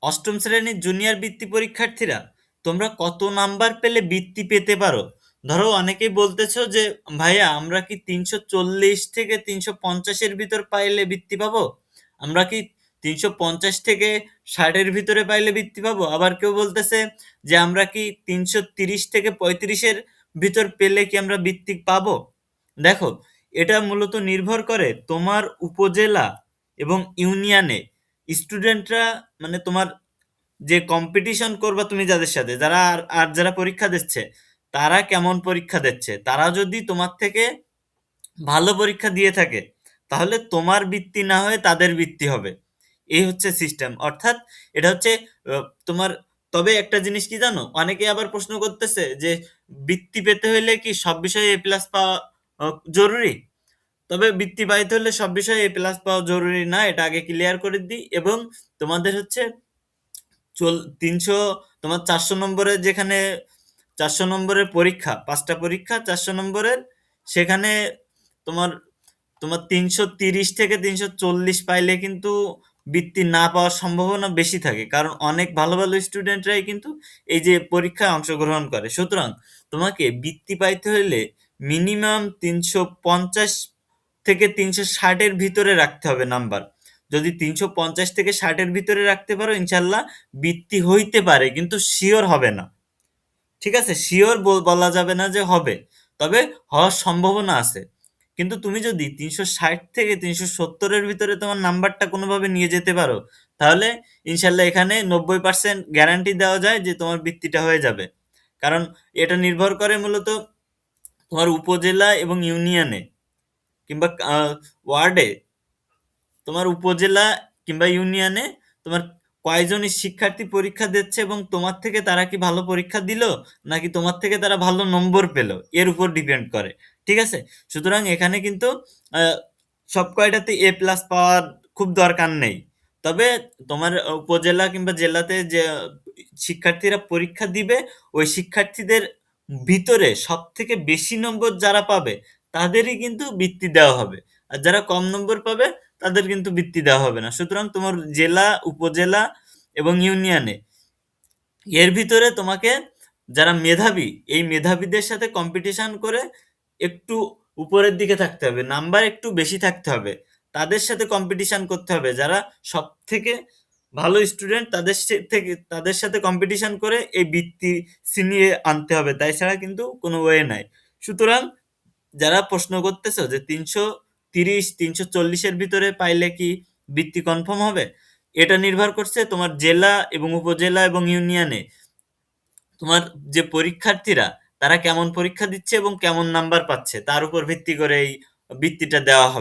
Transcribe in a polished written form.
অষ্টম শ্রেণীর জুনিয়র বৃত্তি পরীক্ষার্থীরা, তোমরা কত নাম্বার পেলে বৃত্তি পেতে পারো? ধরো অনেকেই বলতেছো যে ভাইয়া আমরা কি 340 থেকে 350-এর ভিতর পাইলে বৃত্তি পাবো, আমরা কি 350 থেকে 60-এর ভিতরে পাইলে বৃত্তি পাবো, আবার কেউ বলতেছে যে আমরা কি 330 থেকে 35-এর ভিতর পেলে কি আমরা বৃত্তি পাবো। দেখো, এটা মূলত নির্ভর করে তোমার উপজেলা এবং ইউনিয়নে স্টুডেন্টরা, মানে তোমার যে কম্পিটিশন করবা তুমি যাদের সাথে, যারা আর যারা পরীক্ষা দিচ্ছে তারা কেমন পরীক্ষা দিচ্ছে, তারা যদি তোমার থেকে ভালো পরীক্ষা দিয়ে থাকে তাহলে তোমার বৃত্তি না হয়ে তাদের বৃত্তি হবে। এই হচ্ছে সিস্টেম, অর্থাৎ এটা হচ্ছে তোমার। তবে একটা জিনিস কি জানো, অনেকে আবার প্রশ্ন করতেছে যে বৃত্তি পেতে হলে কি সব বিষয়ে এ প্লাস পাওয়া জরুরি। তবে বৃত্তি পাইতে হলে সব বিষয়ে এ প্লাস পাওয়া জরুরি না, এটা আগে ক্লিয়ার করে দিই। এবং তোমাদের হচ্ছে 300, তোমার 400 নম্বরের, যেখানে 400 নম্বরের পরীক্ষা, 5টা পরীক্ষা 400 নম্বরের, সেখানে তোমার তোমার 330 থেকে 340 পাইলে কিন্তু বৃত্তি না পাওয়ার সম্ভাবনা বেশি থাকে, কারণ অনেক ভালো ভালো স্টুডেন্টরাই কিন্তু এই যে পরীক্ষায় অংশগ্রহণ করে। সুতরাং তোমাকে বৃত্তি পাইতে হলে মিনিমাম 350 থেকে 360-এর ভিতরে রাখতে হবে নাম্বার। যদি 350 থেকে 60-এর ভিতরে রাখতে পারো ইনশাল্লাহ বৃত্তি হইতে পারে, কিন্তু শিওর হবে না। ঠিক আছে, শিওর বলা যাবে না যে হবে, তবে হওয়ার সম্ভাবনা আছে। কিন্তু তুমি যদি 360 থেকে 370-এর ভিতরে তোমার নাম্বারটা কোনোভাবে নিয়ে যেতে পারো, তাহলে ইনশাল্লাহ এখানে 90% গ্যারান্টি দেওয়া যায় যে তোমার বৃত্তিটা হয়ে যাবে। কারণ এটা নির্ভর করে মূলত তোমার উপজেলা এবং ইউনিয়নে কিংবা ওয়ার্ডে, তোমার উপজেলা কিংবা ইউনিয়নে তোমার কয়জন শিক্ষার্থী পরীক্ষা দিচ্ছে এবং তোমার থেকে তারা কি ভালো পরীক্ষা দিল নাকি তোমার থেকে তারা ভালো নম্বর পেল, এর উপর ডিপেন্ড করে। ঠিক আছে, সুতরাং এখানে কিন্তু আহ, সব কয়টাতে এ প্লাস পাওয়ার খুব দরকার নেই। তবে তোমার উপজেলা কিংবা জেলাতে যে শিক্ষার্থীরা পরীক্ষা দিবে, ওই শিক্ষার্থীদের ভিতরে সব থেকে বেশি নম্বর যারা পাবে তাদেরই কিন্তু বৃত্তি দেওয়া হবে, আর যারা কম নম্বর পাবে তাদের কিন্তু বৃত্তি দেওয়া হবে না। সুতরাং তোমার জেলা, উপজেলা এবং ইউনিয়নে এর ভিতরে তোমাকে যারা মেধাবী, এই মেধাবীদের সাথে কম্পিটিশন করে একটু উপরের দিকে থাকতে হবে, নাম্বার একটু বেশি থাকতে হবে, তাদের সাথে কম্পিটিশন করতে হবে। যারা সব থেকে ভালো স্টুডেন্ট তাদের সাথে কম্পিটিশন করে এই বৃত্তি ছিনিয়ে আনতে হবে, তাই ছাড়া কিন্তু কোনো ওয়ে নাই। সুতরাং যারা প্রশ্ন করতেছো যে 330 340-এর ভিতরে পাইলে কি বৃত্তি কনফার্ম হবে, এটা নির্ভর করছে তোমার জেলা এবং উপজেলা এবং ইউনিয়নে তোমার যে পরীক্ষার্থীরা তারা কেমন পরীক্ষা দিচ্ছে এবং কেমন নাম্বার পাচ্ছে তার উপর ভিত্তি করে এই বৃত্তিটা দেওয়া হবে।